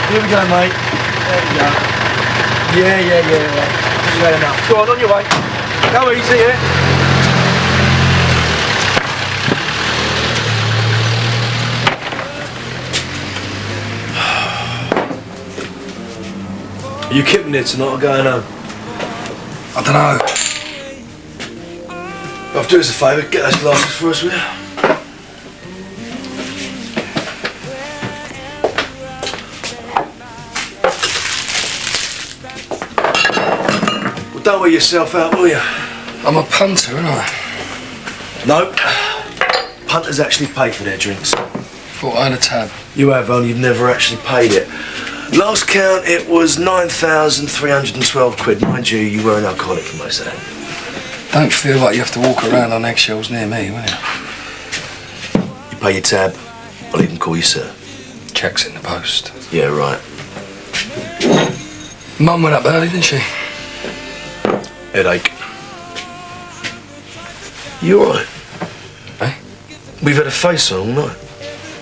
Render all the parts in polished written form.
Here we go, mate. There we go. Yeah. Just had enough. Go on your way. Go easy, yeah? Are you keeping it tonight or going home? I don't know. I'll do us a favour, get those glasses for us, will you? Well, don't wear yourself out, will you? I'm a punter, aren't I? No. Punters actually pay for their drinks. Thought I had a tab. You have, only you've never actually paid it. Last count, it was 9,312 quid. Mind you, you were an alcoholic for most of that. Don't feel like you have to walk around on eggshells near me, will you? You pay your tab, I'll even call you sir. Check's in the post. Yeah, right. Mum went up early, didn't she? Headache. You alright? Eh? We've had a face on all night.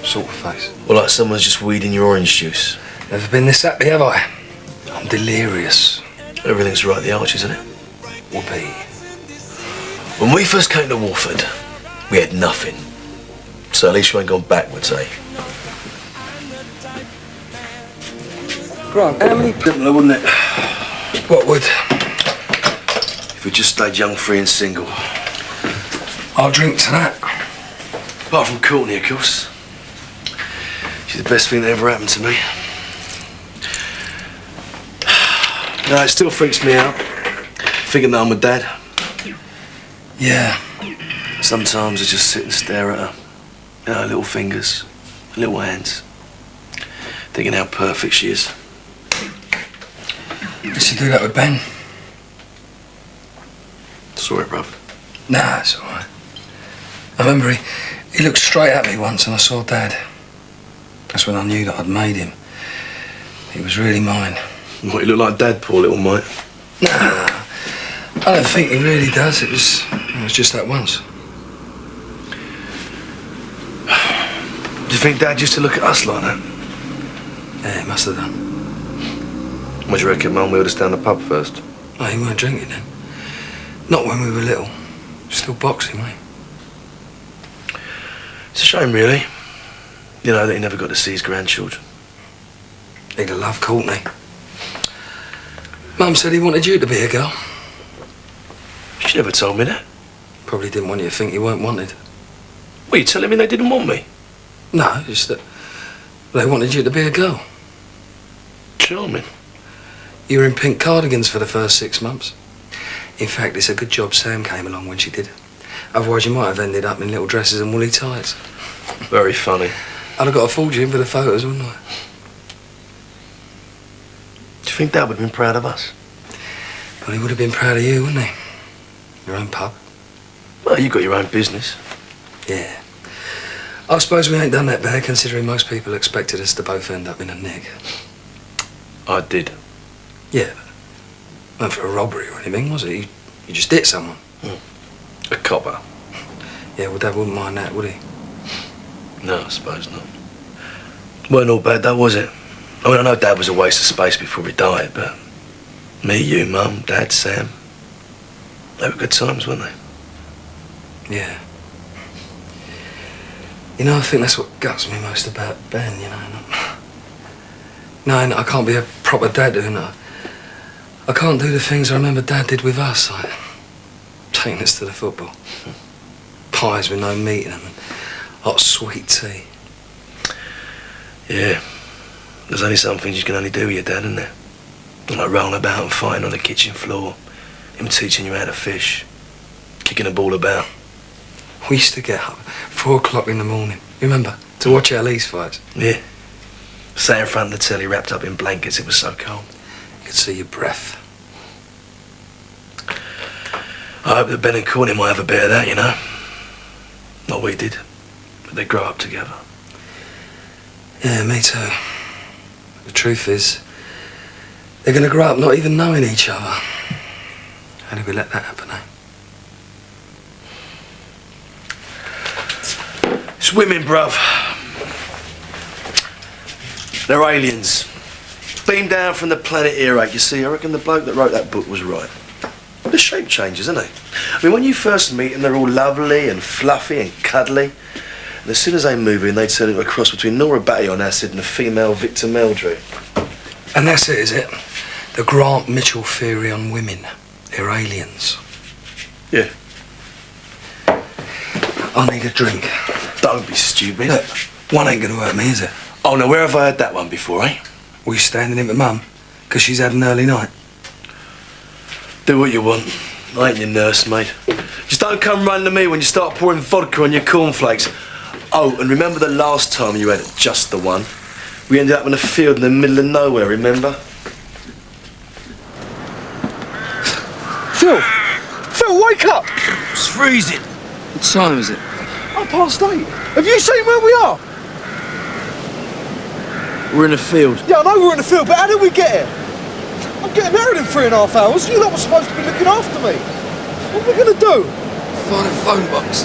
Sort of face. Well, like someone's just weeding your orange juice. Never been this happy, have I? I'm delirious. Everything's right at the arch, isn't it? Whoopee. When we first came to Walford, we had nothing. So at least you ain't gone backwards, eh? Grant, how many... Simpler, wouldn't it? What would? If we just stayed young, free and single. I'll drink to that. Apart from Courtney, of course. She's the best thing that ever happened to me. No, it still freaks me out, thinking that I'm a dad. Yeah. Sometimes I just sit and stare at her. You know, her little fingers, her little hands. Thinking how perfect she is. Did she do that with Ben? Sorry, bruv. Nah, it's all right. I remember he looked straight at me once and I saw Dad. That's when I knew that I'd made him. He was really mine. What, you look like Dad, poor little mate? Nah, I don't think he really does. It was just that once. Do you think Dad used to look at us like that? Yeah, he must have done. What do you reckon Mum wheeled us down the pub first? Oh, he weren't drinking then. Not when we were little. Still boxing, mate. It's a shame, really. You know, that he never got to see his grandchildren. He'd have loved Courtney. Mum said he wanted you to be a girl. She never told me that. Probably didn't want you to think you weren't wanted. What, you telling me they didn't want me? No, just that they wanted you to be a girl. Charming. You were in pink cardigans for the first 6 months. In fact, it's a good job Sam came along when she did. Otherwise, you might have ended up in little dresses and woolly tights. Very funny. I'd have got a fortune for the photos, wouldn't I? Do you think Dad would have been proud of us? Well, he would have been proud of you, wouldn't he? Your own pub. Well, you got your own business. Yeah. I suppose we ain't done that bad, considering most people expected us to both end up in a nick. I did. Yeah, but not for a robbery or anything, was it? You just hit someone. A copper. Yeah, well, Dad wouldn't mind that, would he? No, I suppose not. Weren't all bad though, was it? I mean, I know Dad was a waste of space before he died, but me, you, Mum, Dad, Sam, they were good times, weren't they? Yeah. You know, I think that's what guts me most about Ben, you know. No, I can't be a proper dad, you know. I can't do the things I remember Dad did with us, like taking us to the football. Pies with no meat in them and hot sweet tea. Yeah. There's only some things you can only do with your dad, isn't there? Like rolling about and fighting on the kitchen floor. Him teaching you how to fish. Kicking a ball about. We used to get up 4 o'clock in the morning, remember? To watch our Lee's fights. Yeah. Sat in front of the telly wrapped up in blankets, it was so cold. You could see your breath. I hope that Ben and Courtney might have a bit of that, you know. Not we did. But they grow up together. Yeah, me too. The truth is, they're going to grow up not even knowing each other. How do we let that happen, eh? It's women, bruv. They're aliens. Beamed down from the planet earache, you see, I reckon the bloke that wrote that book was right. The shape changes, isn't it? I mean, when you first meet them, they're all lovely and fluffy and cuddly. And as soon as they move in, they turn into a cross between Nora Batty on acid and a female Victor Meldrew. And that's it, is it? The Grant Mitchell theory on women. They're aliens. Yeah. I need a drink. Don't be stupid. Look, one ain't gonna hurt me, is it? Oh, no, where have I had that one before, eh? Were you standing in with Mum? Because she's had an early night. Do what you want. I ain't your nurse, mate. Just don't come running to me when you start pouring vodka on your cornflakes. Oh, and remember the last time you had just the one? We ended up in a field in the middle of nowhere, remember? Phil! Phil, wake up! It's freezing. What time is it? 8:30. Have you seen where we are? We're in a field. Yeah, I know we're in the field, but how did we get here? I'm getting married in 3.5 hours. You lot were supposed to be looking after me. What are we going to do? Find a phone box.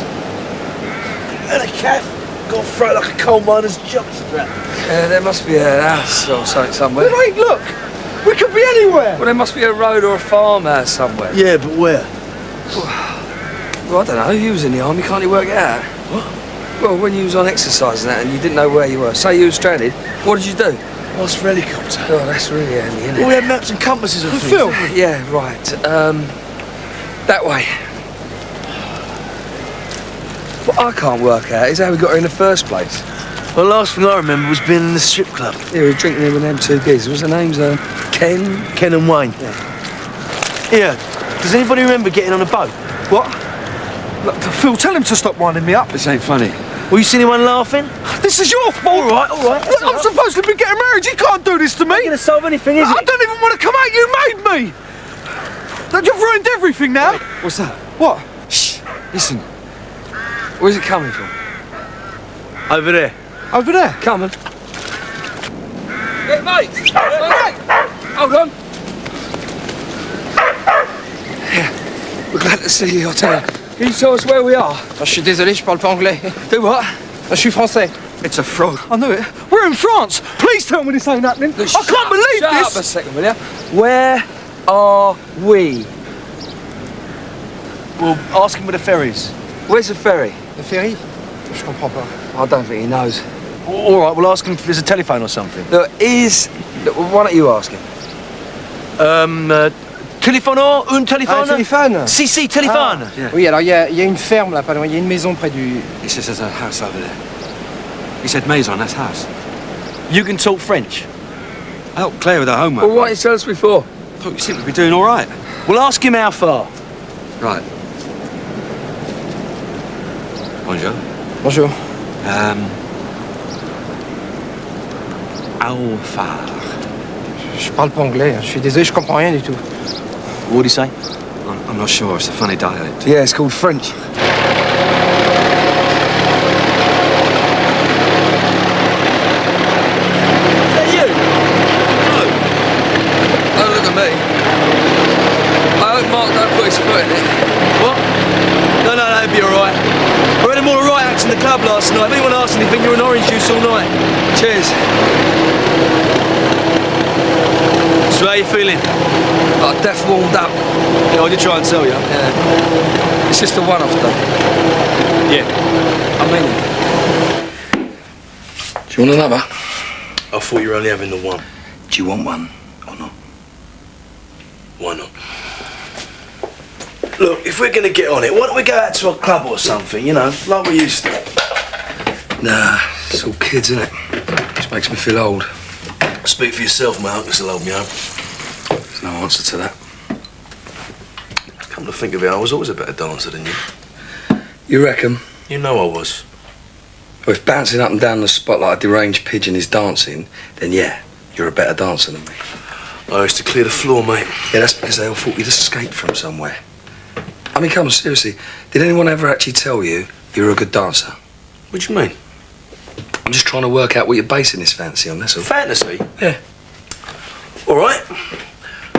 And a calf. Got to throw it like a coal miner's jockstrap. Yeah, there must be a house or something somewhere. There ain't, look. We could be anywhere. Well, there must be a road or a farmhouse somewhere. Yeah, but where? Well, I don't know. You was in the army, can't you work it out? What? Well, when you was on exercise and that and you didn't know where you were, say you were stranded, what did you do? Ask for a helicopter. Oh, that's really handy, isn't it? Well, we had maps and compasses and things. Phil! Yeah, right. That way. What I can't work out is how we got here in the first place. Well, the last thing I remember was being in the strip club. Yeah, we were drinking here with them two geezers. What's their names? Ken? Ken and Wayne. Yeah. Yeah. Does anybody remember getting on a boat? What? Look, Phil, tell him to stop winding me up. This ain't funny. Well, you see anyone laughing? This is your fault. All right. Look, I'm supposed to be getting married. You can't do this to me. Ain't gonna solve anything, is I it? don't even want to come out. You made me. Look, you've ruined everything now. What's that? What? Shh. Listen. Where's it coming from? Over there. Over there. Coming. Hey, mate! Hey, hold on. Yeah. We're glad to see you, I tell you. Can you tell us where we are? Je suis désolé, je parle pas anglais. Do what? Je suis français. It's a frog. I knew it. We're in France. Please tell me this ain't happening. I can't believe Shut this. up a second, will you? Where are we? Well, ask him where the ferries. Where's the ferry? Le ferry? Je comprends pas. I don't think he knows. All right, we'll ask him if there's a telephone or something. Look, why don't you ask him? Téléphono? Un téléphone? téléphone? Si, téléphone. Yeah. Oui, alors il y a une ferme là pas loin, il y a une maison près du... He says there's a house over there. He said maison, that's house. You can talk French. I helped Claire with her homework. Well, why didn't you tell us before? I thought you seemed to be doing all right. We'll ask him how far. Right. Bonjour. Bonjour. How far? Je parle pas anglais, je suis désolé, je comprends rien du tout. What'd he say? I'm not sure, it's a funny dialect. Yeah, it's called French. Don't look at me. I hope Mark don't put his foot in it. What? No, it'd be all right. I read them all right acts in the club last night. If anyone asks anything, you're an orange juice all night. Cheers. So how you feeling? Oh, death warmed up. Yeah, I did try and tell you. Yeah. It's just a one-off though. Yeah. I mean it. Do you want another? I thought you were only having the one. Do you want one or not? Why not? Look, if we're going to get on it, why don't we go out to a club or something, you know, like we used to? Nah, it's all kids, isn't it? Just makes me feel old. Speak for yourself, mate. Uncle's allowed me home. There's no answer to that. Come to think of it, I was always a better dancer than you. You reckon? You know I was. Well, if bouncing up and down the spot like a deranged pigeon is dancing, then yeah, you're a better dancer than me. I used to clear the floor, mate. Yeah, that's because they all thought you'd escaped from somewhere. I mean, come on, seriously, did anyone ever actually tell you you're a good dancer? What do you mean? I'm just trying to work out what you're basing this fancy on, that's all. Fantasy? Yeah. All right.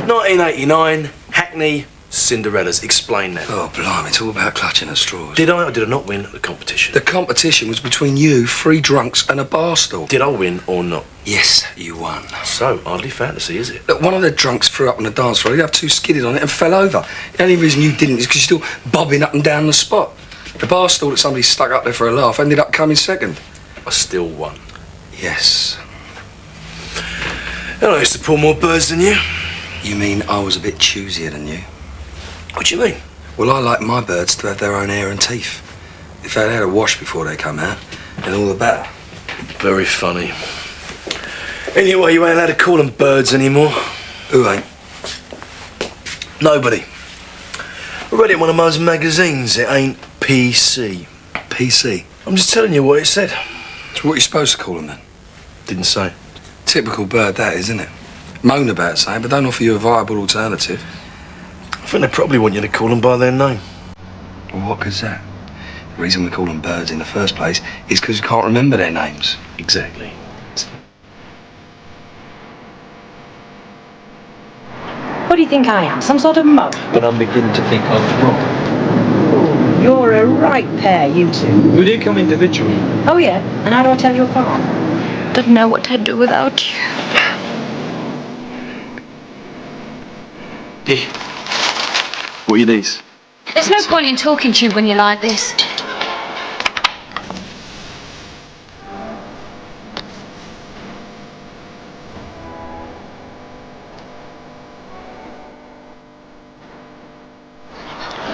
1989, Hackney, Cinderellas. Explain that. Oh, blimey, it's all about clutching at straws. Did I or did I not win at the competition? The competition was between you, 3 drunks, and a bar stool. Did I win or not? Yes, you won. So, hardly fantasy, is it? Look, one of the drunks threw up on the dance floor. The other 2 skidded on it and fell over. The only reason you didn't is because you're still bobbing up and down the spot. The bar stool that somebody stuck up there for a laugh ended up coming second. I still won. Yes. And I used to pull more birds than you. You mean I was a bit choosier than you? What do you mean? Well, I like my birds to have their own hair and teeth. If they had a wash before they come out, then all the better. Very funny. Anyway, you ain't allowed to call them birds anymore. Who ain't? Nobody. I read it in one of Mo's magazines. It ain't PC. PC? I'm just telling you what it said. So what are you supposed to call them then? Didn't say. Typical bird that is, isn't it? Moan about something, but don't offer you a viable alternative. I think they probably want you to call them by their name. Well, what good's that? The reason we call them birds in the first place is because you can't remember their names. Exactly. What do you think I am? Some sort of mug? But I'm beginning to think I'm wrong. You're a right pair, you two. Will you come individually? Oh, yeah? And how do I tell you apart? Don't know what I'd do without you. What are you these? There's no point in talking to you when you're like this.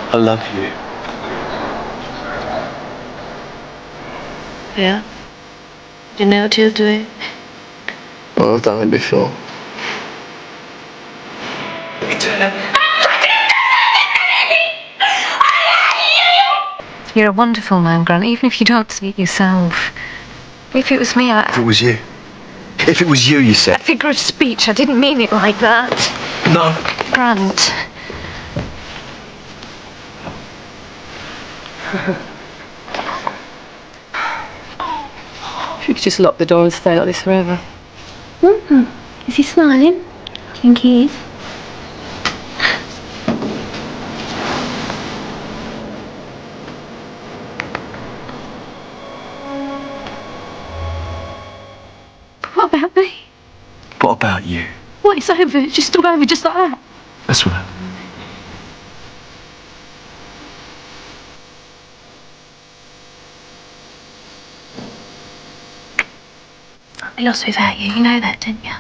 I love you. Yeah? You know what you'll do it? Well, I've done it before. You're a wonderful man, Grant, even if you don't see it yourself. If it was me, If it was you. If it was you, you a said. figure of speech. I didn't mean it like that. No. Grant. If you could just lock the door and stay like this forever. Is he smiling? I think he is. What about me? What about you? What, it's over? It's just all over just like that? That's what. I lost without you. You know that, didn't you?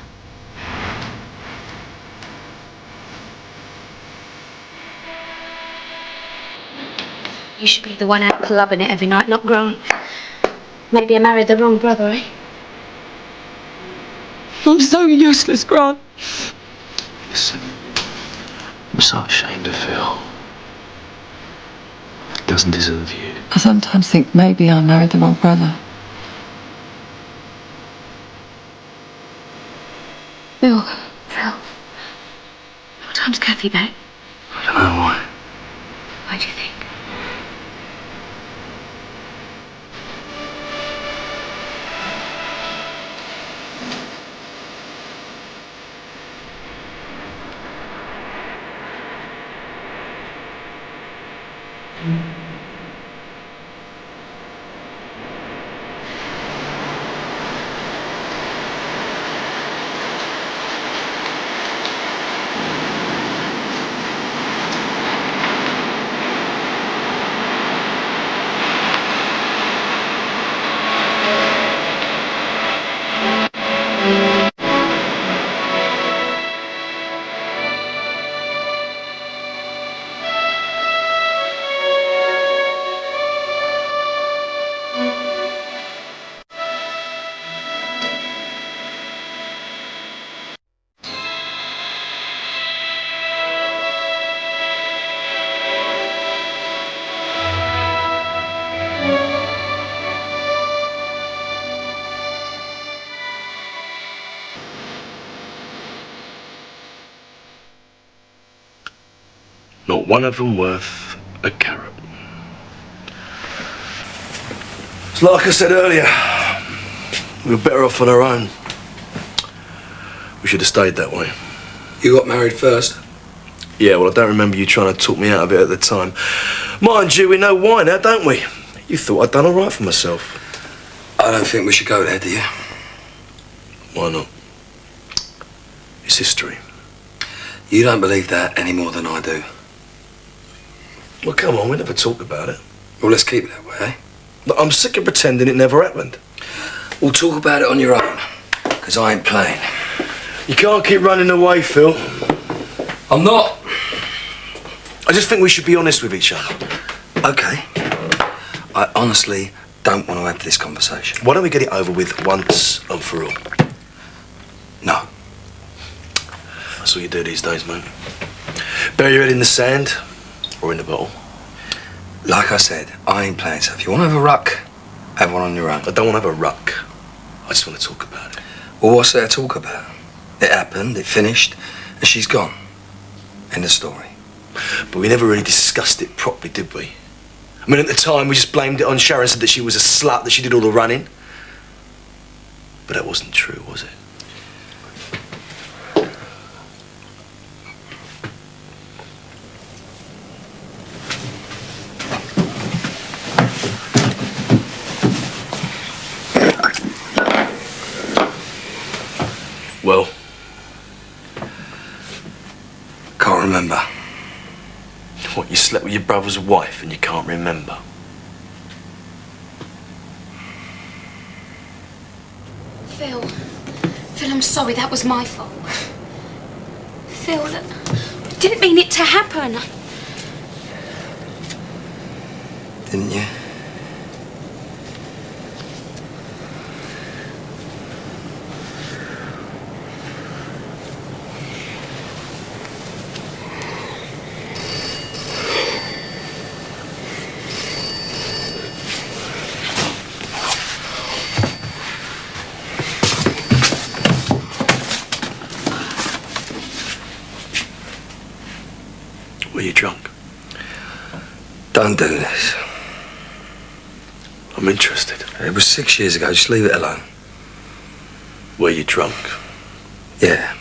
You should be the one out clubbing it every night, not Grant. Maybe I married the wrong brother, eh? I'm so useless, Grant. Listen. I'm so ashamed of Phil. He doesn't deserve you. I sometimes think maybe I married the wrong brother. Phil. What time's Kathy back? I don't know why. Why do you think? Not one of them worth a carrot. It's like I said earlier, we were better off on our own. We should have stayed that way. You got married first. Yeah, well, I don't remember you trying to talk me out of it at the time. Mind you, we know why now, don't we? You thought I'd done all right for myself. I don't think we should go there, do you? Why not? It's history. You don't believe that any more than I do. Well, come on, we never talk about it. Well, let's keep it that way, eh? Look, I'm sick of pretending it never happened. We'll talk about it on your own, because I ain't playing. You can't keep running away, Phil. I'm not. I just think we should be honest with each other. Okay. I honestly don't want to have this conversation. Why don't we get it over with once and for all? No. That's all you do these days, mate. Bury your head in the sand or in the bottle. Like I said, I ain't playing, so if you want to have a ruck, have one on your own. I don't want to have a ruck. I just want to talk about it. Well, what's there to talk about? It happened, it finished, and she's gone. End of story. But we never really discussed it properly, did we? I mean, at the time, we just blamed it on Sharon, said that she was a slut, that she did all the running. But that wasn't true, was it? Well? Can't remember. What, you slept with your brother's wife and you can't remember? Phil. Phil, I'm sorry, that was my fault. Phil, I didn't mean it to happen. Didn't you? Were you drunk? Don't do this. I'm interested. It was 6 years ago, just leave it alone. Were you drunk? Yeah.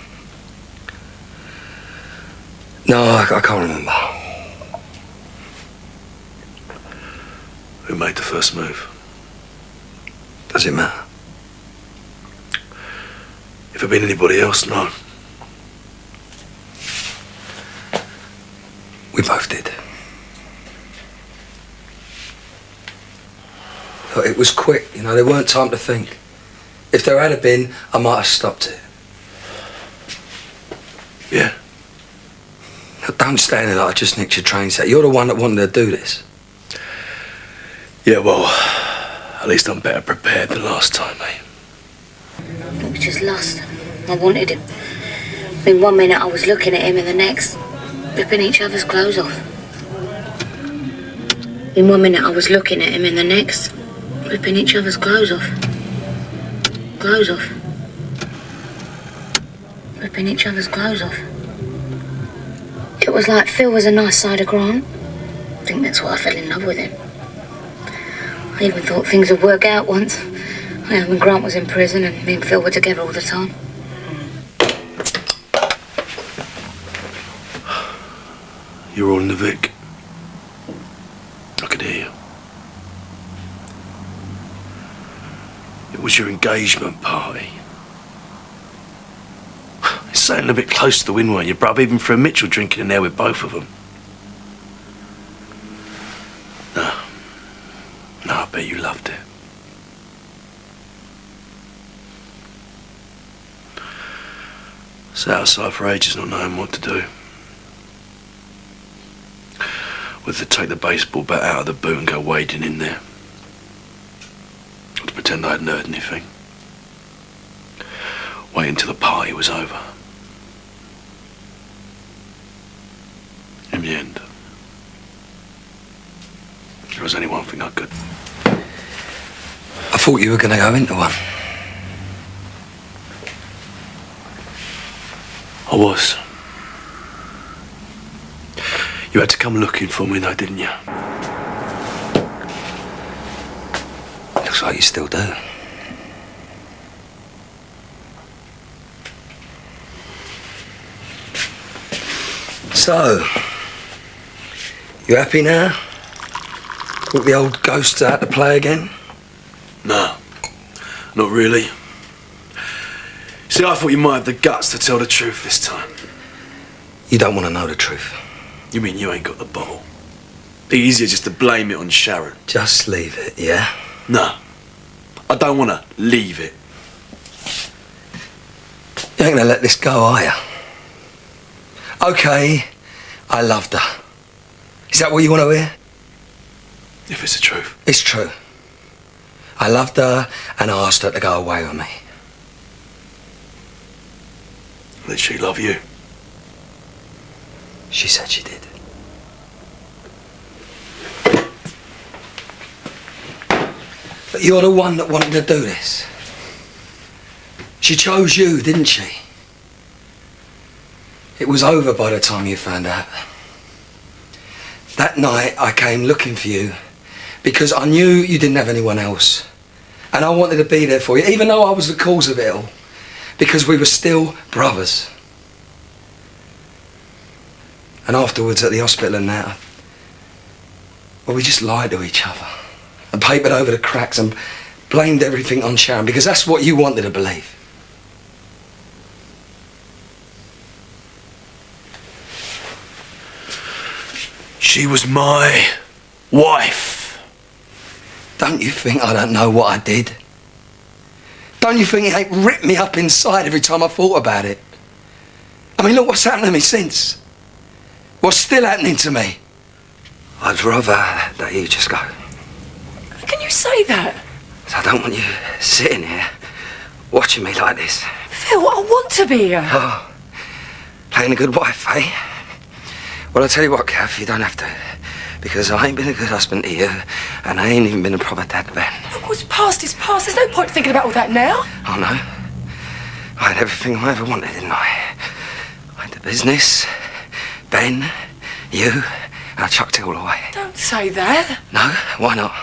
No, I can't remember. Who made the first move? Does it matter? If it'd been anybody else, no. We both did. But it was quick, you know, there weren't time to think. If there had been, I might have stopped it. Yeah. Now, don't stand there like I just nicked your train set. You're the one that wanted to do this. Yeah, well, at least I'm better prepared than last time, mate. It was just lust. I wanted him. In 1 minute I was looking at him, and the next, ripping each other's clothes off. In 1 minute I was looking at him, and the next, ripping each other's clothes off. Clothes off. Ripping each other's clothes off. It was like Phil was a nice side of Grant. I think that's why I fell in love with him. I even thought things would work out once. Yeah, when Grant was in prison and me and Phil were together all the time. You're all in the Vic. I could hear you. It was your engagement party. It's sounding a bit close to the wind, weren't you, bruv? Even for a Mitchell drinking in there with both of them. No, I bet you loved it. Sat outside for ages not knowing what to do. Whether to take the baseball bat out of the boot and go wading in there. Or to pretend I hadn't heard anything. Wait until the party was over. In the end, there was only one thing I could. I thought you were going to go into one. I was. You had to come looking for me though, didn't you? Looks like you still do. So, you happy now? Brought the old ghosts out to play again? No, not really. See, I thought you might have the guts to tell the truth this time. You don't want to know the truth. You mean you ain't got the bottle? Easier just to blame it on Sharon. Just leave it, yeah? No, I don't want to leave it. You ain't gonna let this go, are you? Okay, I loved her. Is that what you want to hear? If it's the truth. It's true. I loved her and I asked her to go away with me. Did she love you? She said she did. But you're the one that wanted to do this. She chose you, didn't she? It was over by the time you found out. That night I came looking for you because I knew you didn't have anyone else. And I wanted to be there for you, even though I was the cause of it all. Because we were still brothers. And afterwards at the hospital and that, well, we just lied to each other. And papered over the cracks and blamed everything on Sharon because that's what you wanted to believe. She was my wife. Don't you think I don't know what I did? Don't you think it ain't ripped me up inside every time I thought about it? I mean, look what's happened to me since. What's still happening to me? I'd rather that you just go. Can you say that? I don't want you sitting here watching me like this. Phil, I want to be here. Oh, playing a good wife, eh? Well, I'll tell you what, Kath, you don't have to. Because I ain't been a good husband to you, and I ain't even been a proper dad to Ben. What's past is past. There's no point thinking about all that now. Oh, no? I had everything I ever wanted, didn't I? I had the business, Ben, you, and I chucked it all away. Don't say that. No, why not?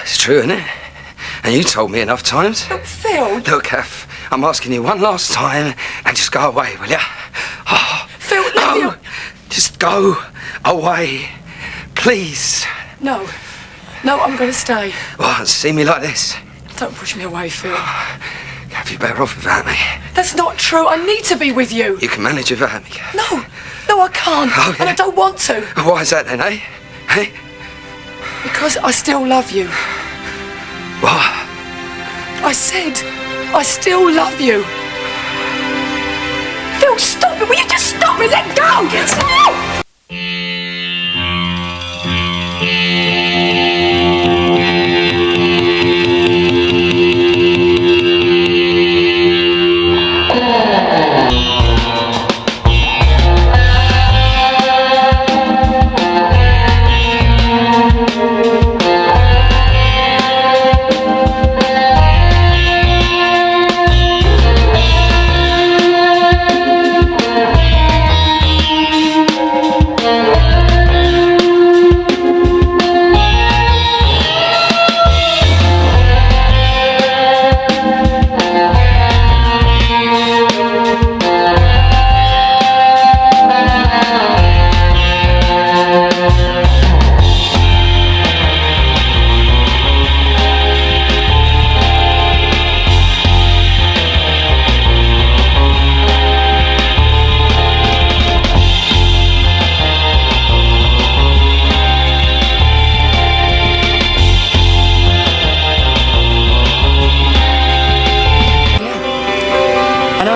It's true, isn't it? And you told me enough times. Look, Phil. Look, Kath, I'm asking you one last time, and just go away, will ya? Oh, Phil, no! Just go away, please. No. No, I'm going to stay. What, see me like this? Don't push me away, Phil. Kath, you're better off without me. That's not true. I need to be with you. You can manage without me, Kath. No. No, I can't. Oh, yeah? And I don't want to. Why is that then, eh? Hey? Because I still love you. What? I said, I still love you. Phil, stop it! Will you just stop me? Let go! Stop!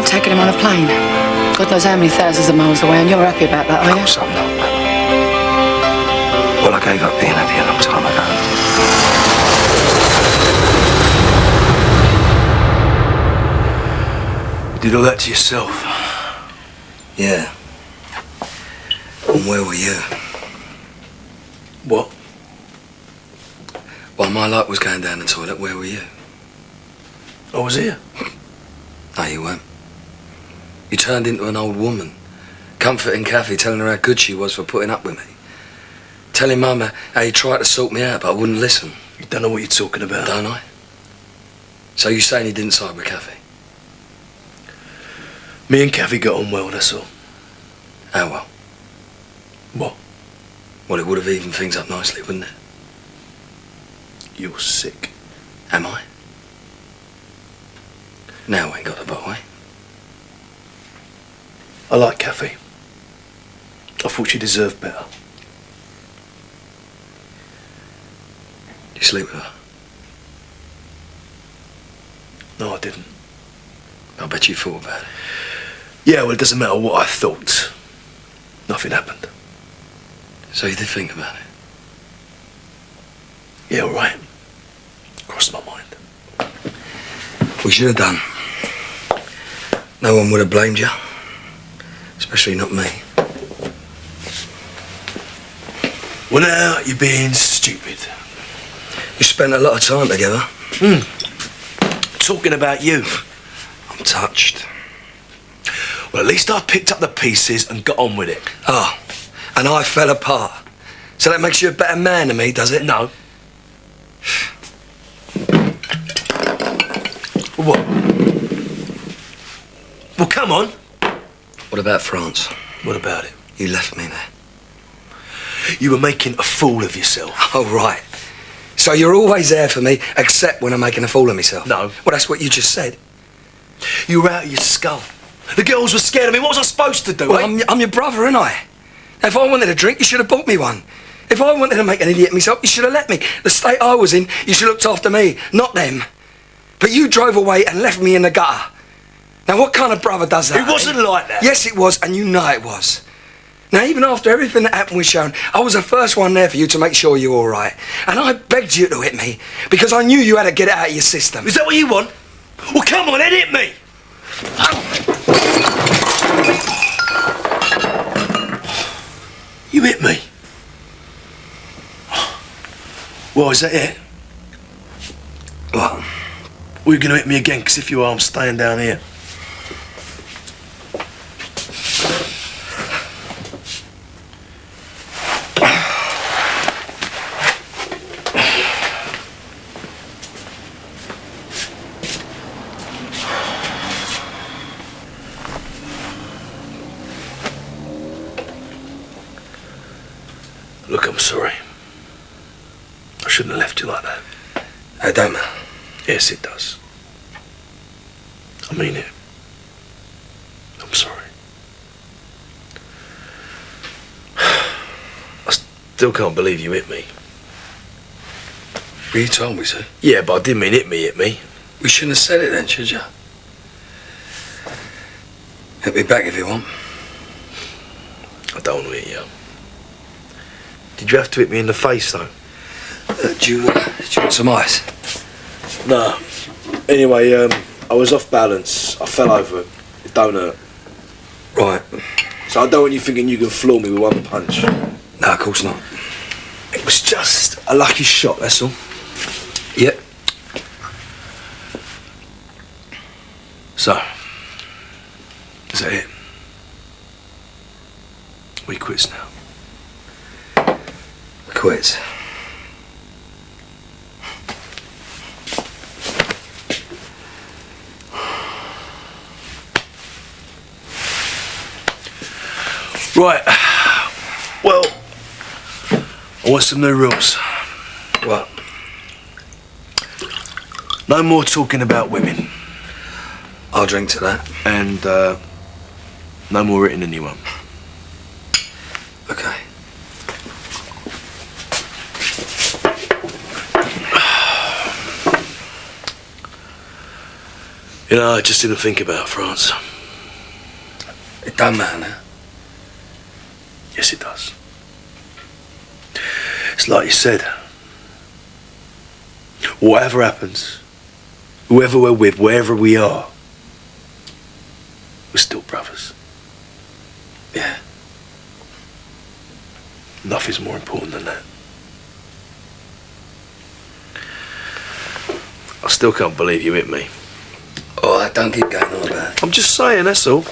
Taking him on a plane. God knows how many thousands of miles away, and you're happy about that, are you? Of course I'm not. Well, I gave up being happy a long time ago. You did all that to yourself. Yeah. And where were you? What? While my light was going down the toilet, where were you? I was here. No, you weren't. You turned into an old woman, comforting Kathy, telling her how good she was for putting up with me. Telling Mum how you tried to sort me out, but I wouldn't listen. You don't know what you're talking about. Don't I? So you're saying you didn't side with Kathy? Me and Kathy got on well, that's all. How well? What? Well, it would have evened things up nicely, wouldn't it? You're sick. Am I? Now we ain't got the bottle, eh? I like Kathy. I thought she deserved better. You sleep with her? No, I didn't. I bet you thought about it. Yeah, well, it doesn't matter what I thought. Nothing happened. So you did think about it? Yeah, all right. Crossed my mind. We should have done. No one would have blamed you. Especially not me. Well, now you're being stupid. You spent a lot of time together. Talking about you. I'm touched. Well, at least I picked up the pieces and got on with it. Oh, and I fell apart. So that makes you a better man than me, does it? No. What? Well, come on. What about France? What about it? You left me there. You were making a fool of yourself. Oh, right. So you're always there for me, except when I'm making a fool of myself? No. Well, that's what you just said. You were out of your skull. The girls were scared of me. What was I supposed to do, Well, I'm your brother, ain't I? If I wanted a drink, you should have bought me one. If I wanted to make an idiot of myself, you should have let me. The state I was in, you should have looked after me, not them. But you drove away and left me in the gutter. Now, what kind of brother does that? It wasn't like that. Yes, it was, and you know it was. Now, even after everything that happened with Sharon, I was the first one there for you to make sure you were all right. And I begged you to hit me, because I knew you had to get it out of your system. Is that what you want? Well, come on, then hit me. You hit me. Well, is that it? What? Well, you're going to hit me again, because if you are, I'm staying down here. Look, I'm sorry. I shouldn't have left you like that. I don't matter. Yes, it does. I mean it. I'm sorry. I still can't believe you hit me. Well, you told me so. Yeah, but I didn't mean hit me. We shouldn't have said it then, should you? Hit me back if you want. I don't want to hit you. Did you have to hit me in the face, though? Do you want some ice? No. Anyway, I was off balance. I fell over. It don't hurt. Right. So I don't want you thinking you can floor me with one punch. No, of course not. It was just a lucky shot, that's all. Yep. So, is that it? We quits now. Quits. Right. Well, I want some new rules. What? No more talking about women. I'll drink to that. And no more written anyone. Okay. You know, I just didn't think about France. It don't matter now. Yes, it does. It's like you said. Whatever happens, whoever we're with, wherever we are, we're still brothers. Yeah. Nothing's more important than that. I still can't believe you hit me. Oh, don't keep going on about it. I'm just saying, that's all.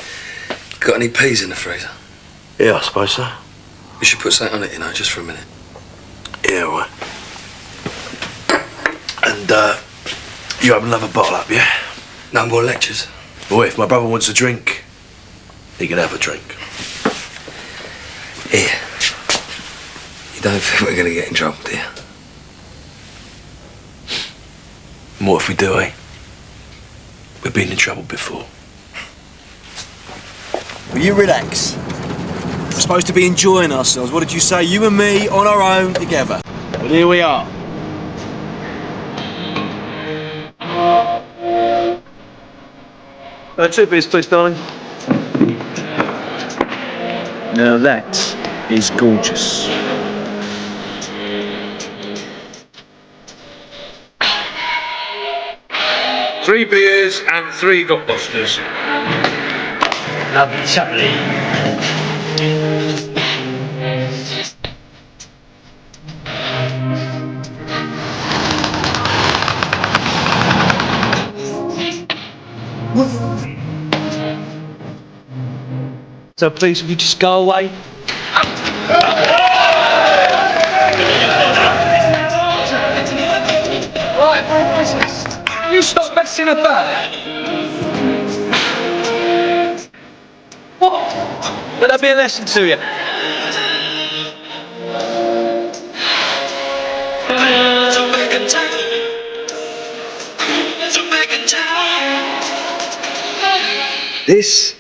Got any peas in the freezer? Yeah, I suppose so. You should put something on it, you know, just for a minute. Yeah, all right. And, you have another bottle up, yeah? No more lectures. Boy, if my brother wants a drink, he can have a drink. Here. You don't think we're going to get in trouble, do you? And what if we do, eh? We've been in trouble before. Will you relax? We're supposed to be enjoying ourselves. What did you say? You and me on our own together. Well, here we are. Two beers, please, darling. Now that is gorgeous. Three beers and 3 Gotbusters. Lovely jubbly. So please, will you just go away? Right, you stop messing about. What? Let that be a lesson to you. This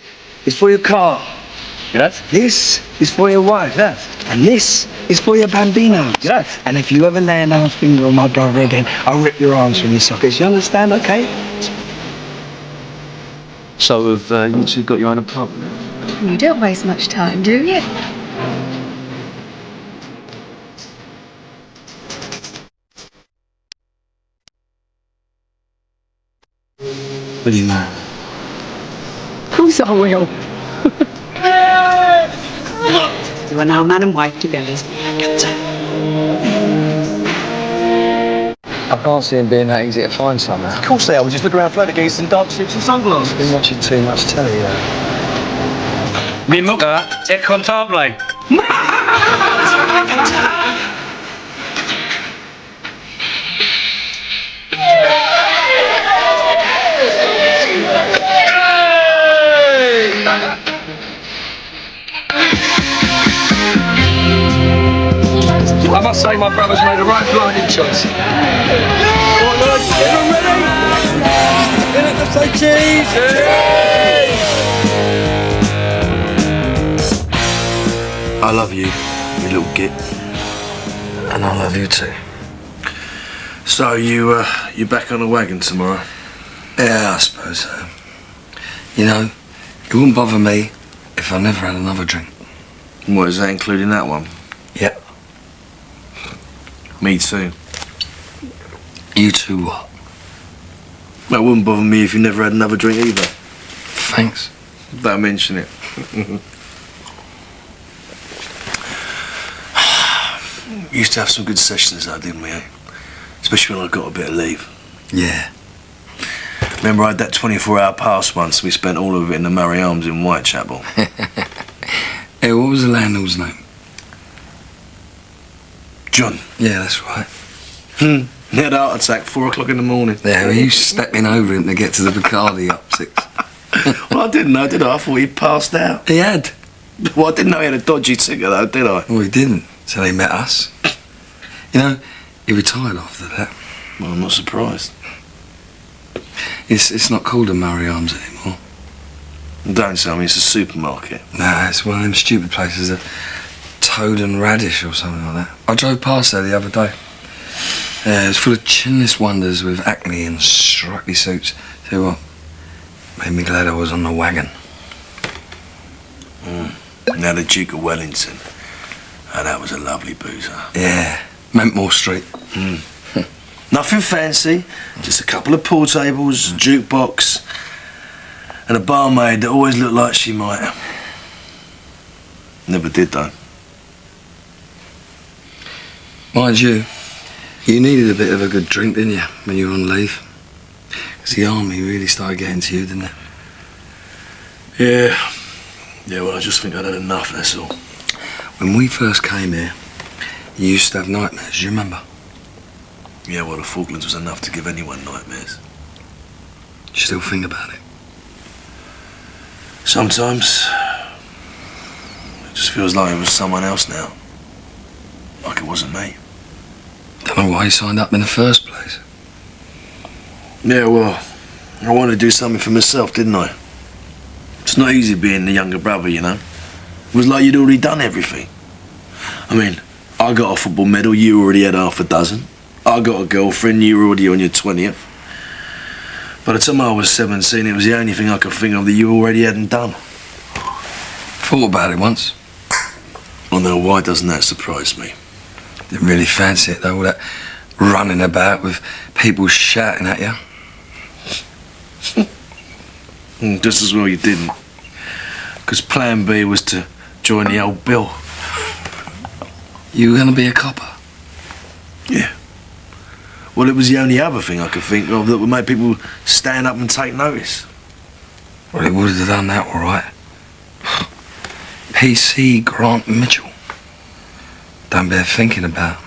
is for your car. Yes? This is for your wife. Yes. And this is for your bambino. Yes. And if you ever lay another finger on my brother again, I'll rip your arms from your sockets. You understand, okay? So have you two got your own apartment? You don't waste much time, do you? What do you know? Of course I will. You are now man and wife together. I can't see him being that easy to find somehow. Of course they are. We just look around floating against and dark strips and sunglasses. Been watching too much telly, though. Min mutter är kontabel. I must say my brother's made a right blinding choice. I love you, you little git. And I love you too. So you back on the wagon tomorrow? Yeah, I suppose so. You know, it wouldn't bother me if I never had another drink. What, is that including that one? Yep. Me too. You too what? That wouldn't bother me if you never had another drink either. Thanks. Don't mention it. We used to have some good sessions though, didn't we, eh? Especially when I got a bit of leave. Yeah. Remember I had that 24-hour pass once and we spent all of it in the Murray Arms in Whitechapel. Hey, what was the landlord's name? John. Yeah, that's right. He had a heart attack 4 o'clock in the morning. Yeah, well, you stepping over him to get to the Bacardi up 6. Well, I didn't know, did I? I thought he'd passed out. He had. Well, I didn't know he had a dodgy ticker though, did I? Well, he didn't, so he met us. You know, he retired after that. Well, I'm not surprised. It's not called a Murray Arms anymore. Don't tell me it's a supermarket. Nah, it's one of them stupid places, a Toad and Radish or something like that. I drove past there the other day. It's full of chinless wonders with acne and stripy suits. Tell you what, made me glad I was on the wagon. Now the Duke of Wellington. Oh, that was a lovely boozer. Yeah, Mentmore Street. Nothing fancy, just a couple of pool tables, a jukebox, and a barmaid that always looked like she might. Never did though. Mind you, you needed a bit of a good drink, didn't you, when you were on leave? Because the army really started getting to you, didn't it? Yeah. Yeah, well, I just think I'd had enough, that's all. When we first came here, you used to have nightmares, you remember? Yeah, well, the Falklands was enough to give anyone nightmares. You still think about it? Sometimes. It Just feels like it was someone else now. Like it wasn't me. Don't know why you signed up in the first place. Yeah, well, I wanted to do something for myself, didn't I? It's not easy being the younger brother, you know. It was like you'd already done everything. I mean, I got a football medal, you already had half a dozen. I got a girlfriend, you were already on your 20th. By the time I was 17, it was the only thing I could think of that you already hadn't done. Thought about it once. Well, now, why doesn't that surprise me? Didn't really fancy it, though, all that running about with people shouting at you. Just as well you didn't. Because plan B was to join the old bill. You were going to be a copper? Yeah. Well, it was the only other thing I could think of that would make people stand up and take notice. Well, it would have done that all right. P.C. Grant Mitchell. Don't bear thinking about.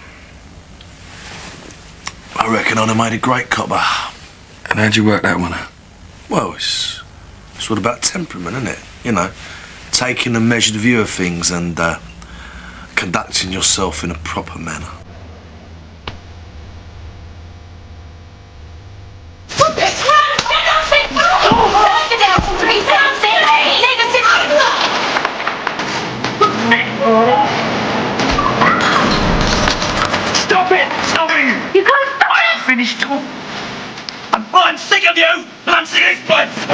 I reckon I'd have made a great copper. And how'd you work that one out? Well, it's all about temperament, isn't it? You know, taking a measured view of things and conducting yourself in a proper manner. Stop it! Stop it! You can't stop it! I'm finished talking. I'm sick of you! And I'm sick of this place!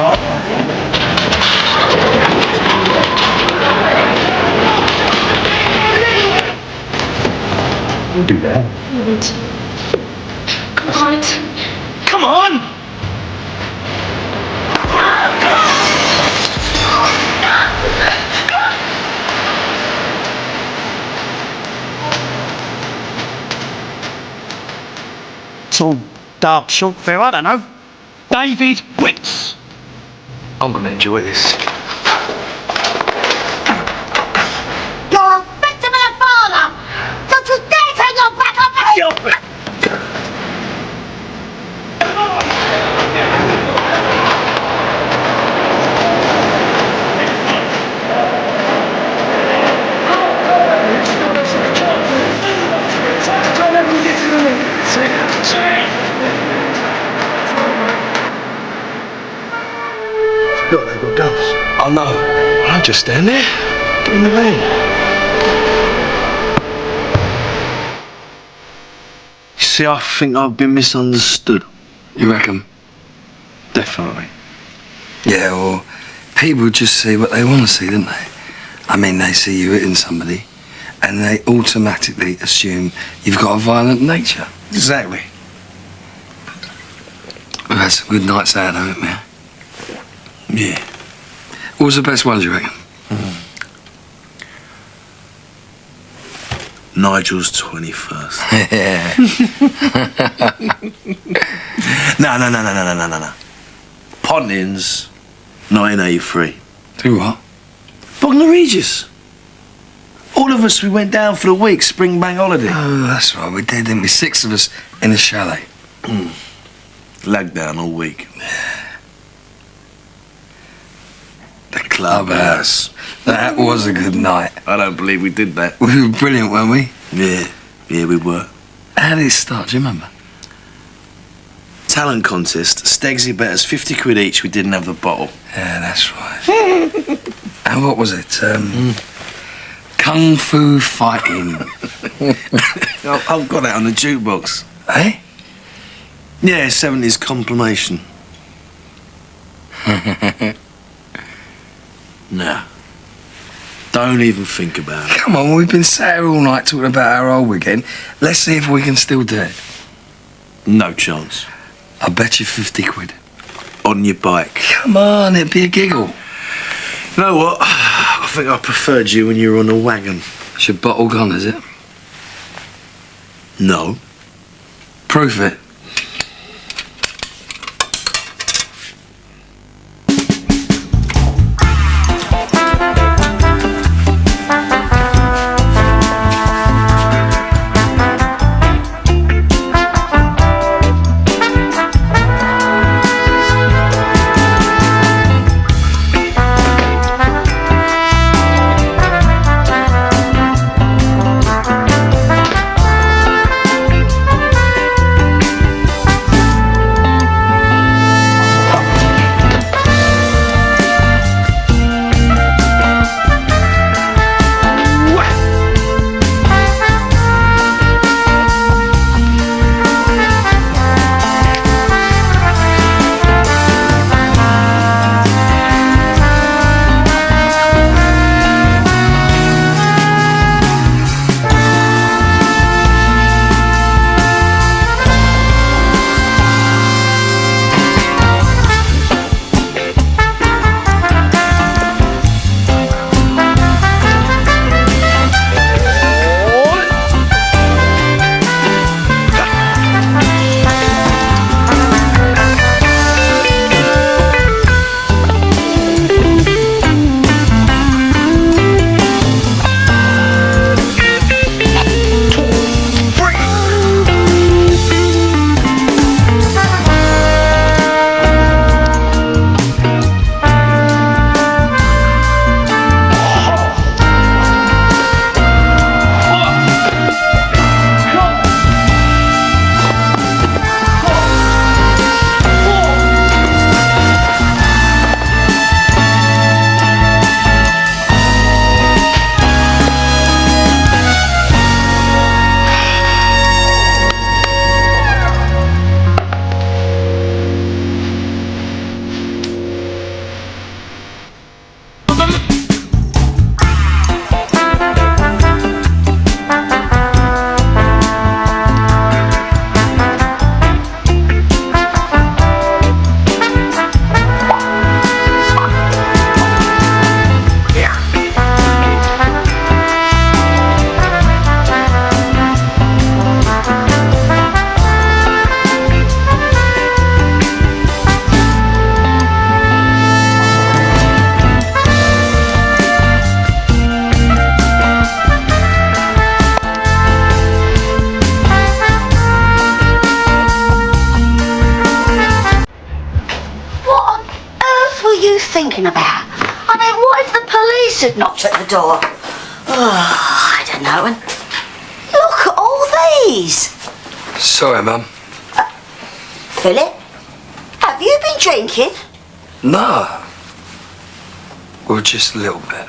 Don't do that. Come on! Come on! It's all dark short fare, I don't know. David Wicks! I'm going to enjoy this. You're a victim of your father! Don't you dare turn your back on me! Stop it! Look, they've got guns. I know. I'll just stand there. What do you mean? You see, I think I've been misunderstood. You reckon? Definitely. Yeah, well, people just see what they want to see, don't they? I mean, they see you hitting somebody, and they automatically assume you've got a violent nature. Exactly. We've had some good nights out, haven't we? Yeah. What was the best one, do you reckon? Nigel's 21st. Yeah. No. Pontins, 1983. Do what? Bognor Regis. All of us, we went down for the week, spring bank holiday. Oh, that's right, we did, didn't we? 6 of us in a chalet. Lagged down all week. The clubhouse. That was a good night. I don't believe we did that. We were brilliant, weren't we? Yeah, we were. How did it start, do you remember? Talent contest. Stegsy bet us 50 quid each, we didn't have the bottle. Yeah, that's right. And what was it? Kung Fu fighting. I've got that on the jukebox. Eh? Yeah, 70s compilation. Nah. Don't even think about it. Come on, we've been sat here all night talking about our old weekend. Let's see if we can still do it. No chance. I bet you 50 quid. On your bike. Come on, it'd be a giggle. You know what? I think I preferred you when you were on a wagon. Is your bottle gone, is it? No. Proof it. talking about? I mean, what if the police had knocked at the door? Oh, I don't know. And look at all these. Sorry, Mum. Philip, have you been drinking? No. Well, just a little bit.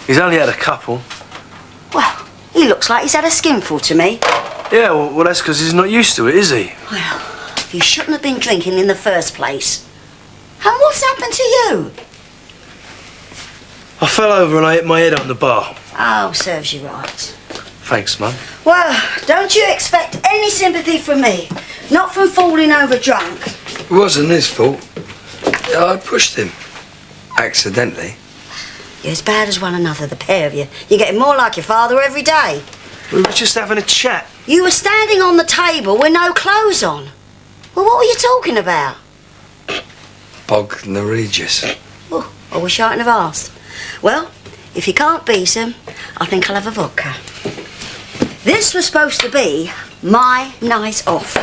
He's only had a couple. Well, he looks like he's had a skinful to me. Yeah, well that's because he's not used to it, is he? Well, you shouldn't have been drinking in the first place. And what's happened to you? I fell over and I hit my head on the bar. Oh, serves you right. Thanks, Mum. Well, don't you expect any sympathy from me. Not from falling over drunk. It wasn't his fault. I pushed him. Accidentally. You're as bad as one another, the pair of you. You're getting more like your father every day. We were just having a chat. You were standing on the table with no clothes on. Well, what were you talking about? Bog Norwegians. Oh, I wish I hadn't have asked. Well, if you can't beat 'em, I think I'll have a vodka. This was supposed to be my night off.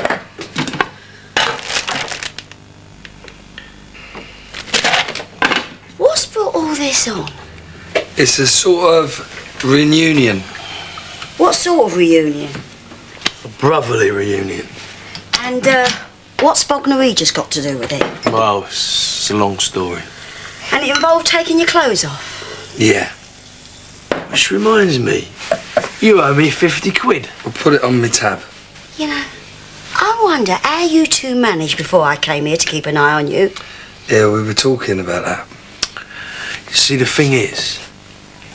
What's brought all this on? It's a sort of reunion. What sort of reunion? A brotherly reunion. And, what's Bog Norwegians got to do with it? Well, it's a long story. And it involved taking your clothes off? Yeah. Which reminds me, you owe me 50 quid. I'll put it on my tab. You know, I wonder how you two managed before I came here to keep an eye on you. Yeah, we were talking about that. You see, the thing is,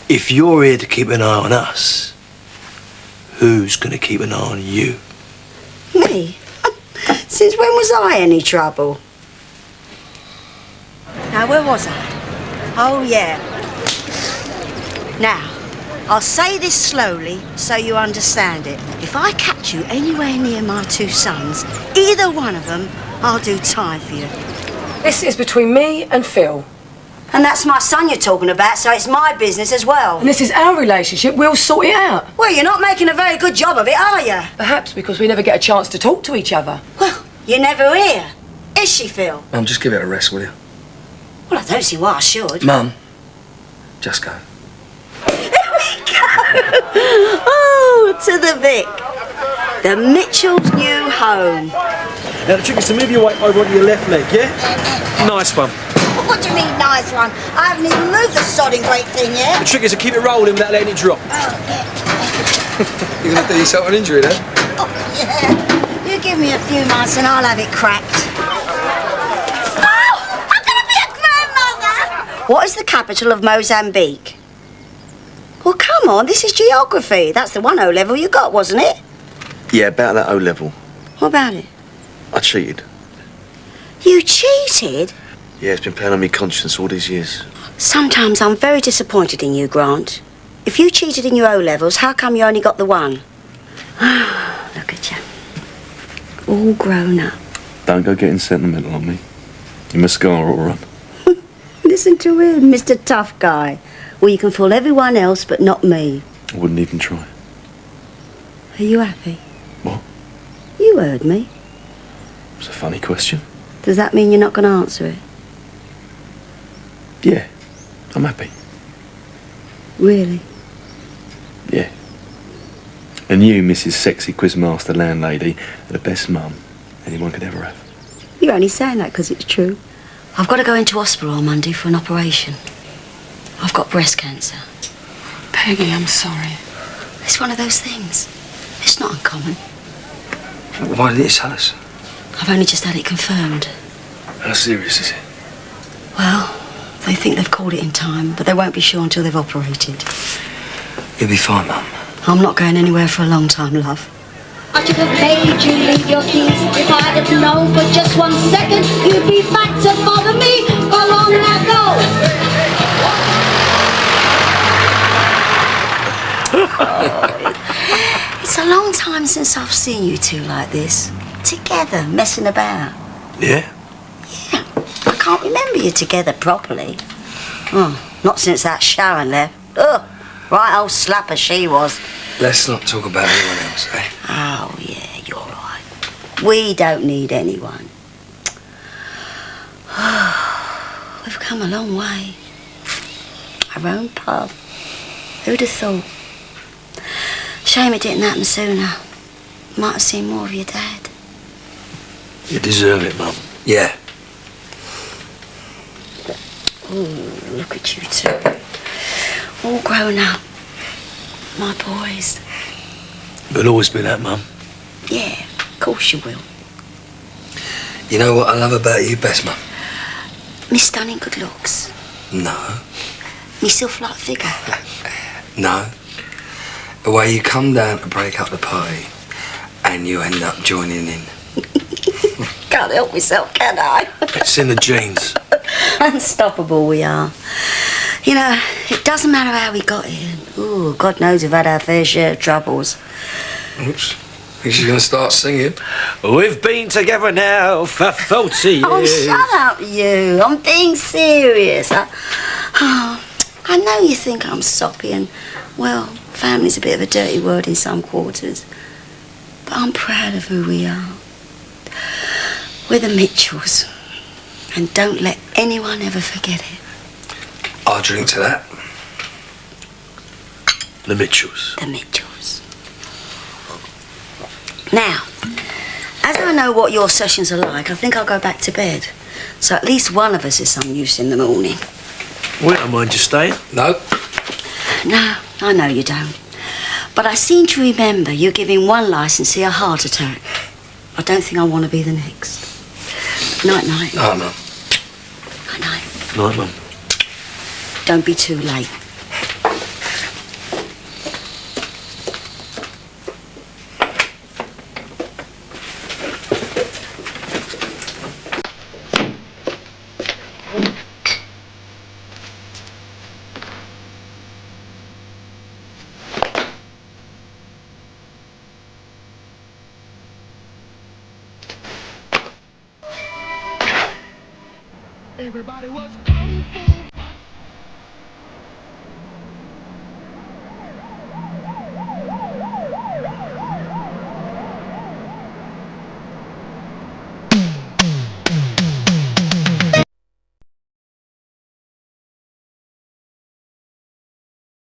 if you're here to keep an eye on us, who's going to keep an eye on you? Me? Since when was I any trouble? Now, where was I? Oh, yeah. Now, I'll say this slowly so you understand it. If I catch you anywhere near my two sons, either one of them, I'll do time for you. This is between me and Phil. And that's my son you're talking about, so it's my business as well. And this is our relationship. We'll sort it out. Well, you're not making a very good job of it, are you? Perhaps because we never get a chance to talk to each other. Well, you're never here. Is she, Phil? Mum, just give it a rest, will you? Well, I don't see why I should. Mum, just go. Oh, to the Vic. The Mitchell's new home. Now, the trick is to move your weight over onto your left leg, yeah? Nice one. What do you mean, nice one? I haven't even moved the sodding great thing yet. The trick is to keep it rolling without letting it drop. You're going to do yourself an injury, then? Oh, yeah. You give me a few months and I'll have it cracked. Oh, I'm going to be a grandmother! What is the capital of Mozambique? Well, come on, this is geography. That's the one O-level you got, wasn't it? Yeah, about that O-level. What about it? I cheated. You cheated? Yeah, it's been playing on my conscience all these years. Sometimes I'm very disappointed in you, Grant. If you cheated in your O-levels, how come you only got the one? Look at you. All grown up. Don't go getting sentimental on me. Your mascara will run. Listen to him, Mr. Tough Guy. Well, you can fool everyone else, but not me. I wouldn't even try. Are you happy? What? You heard me. It's a funny question. Does that mean you're not going to answer it? Yeah, I'm happy. Really? Yeah. And you, Mrs. Sexy Quizmaster Landlady, are the best mum anyone could ever have. You're only saying that because it's true. I've got to go into hospital on Monday for an operation. I've got breast cancer. Peggy, I'm sorry. It's one of those things. It's not uncommon. Why didn't you tell us? I've only just had it confirmed. How serious is it? Well, they think they've called it in time, but they won't be sure until they've operated. You'll be fine, Mum. I'm not going anywhere for a long time, love. I should have paid you leave your keys. If I'd have known for just 1 second, you'd be back to bother me. Go on now, go. It's a long time since I've seen you two like this. Together, messing about. Yeah? Yeah. I can't remember you together properly. Oh, not since that Sharon left. Ugh. Right old slapper she was. Let's not talk about anyone else, eh? Oh, yeah, you're right. We don't need anyone. We've come a long way. Our own pub. Who'd have thought? Shame it didn't happen sooner. Might have seen more of your dad. You deserve it, Mum. Yeah. Oh, look at you two. All grown up. My boys. You'll always be that, Mum. Yeah, of course you will. You know what I love about you best, Mum? Me stunning good looks. No. Me sylph-like figure. No. The way you come down to break up the party and you end up joining in. Can't help myself, can I? It's in the genes. Unstoppable we are. You know, it doesn't matter how we got here. Ooh, God knows we've had our fair share of troubles. Oops. Think she's going to start singing? We've been together now for 40 years. Oh, shut up, you. I'm being serious. I know you think I'm soppy and, well, family's a bit of a dirty word in some quarters. But I'm proud of who we are. We're the Mitchells. And don't let anyone ever forget it. I'll drink to that. The Mitchells. The Mitchells. Now, as I know what your sessions are like, I think I'll go back to bed. So at least one of us is some use in the morning. We don't mind you staying. No. No, I know you don't. But I seem to remember you giving one licensee a heart attack. I don't think I want to be the next. Night-night. Oh, Mum. Night-night. Night, Mum. Don't be too late. Everybody was kung fu.